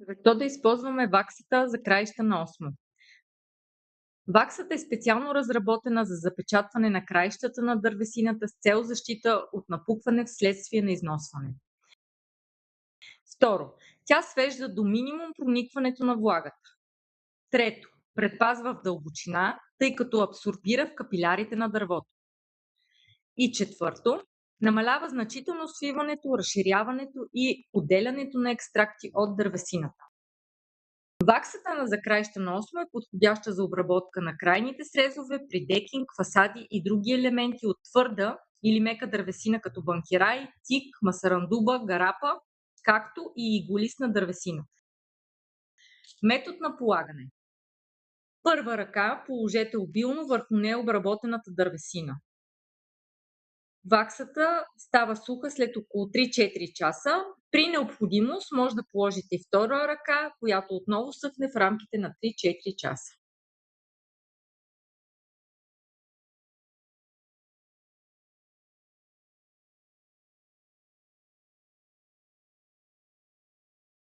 Защо да използваме ваксата за краища на осмо? Ваксата е специално разработена за запечатване на краищата на дървесината с цел защита от напукване вследствие на износване. Второ, тя свежда до минимум проникването на влагата. Трето, предпазва в дълбочина, тъй като абсорбира в капилярите на дървото. И четвърто, намалява значително свиването, разширяването и отделянето на екстракти от дървесината. Ваксата на закраища на осмо е подходяща за обработка на крайните срезове при декинг, фасади и други елементи от твърда или мека дървесина като банкирай, тик, масарандуба, гарапа, както и иголистна дървесина. Метод на полагане. Първа ръка положете обилно върху необработената дървесина. Ваксата става суха след около 3-4 часа. При необходимост може да положите и втора ръка, която отново съхне в рамките на 3-4 часа.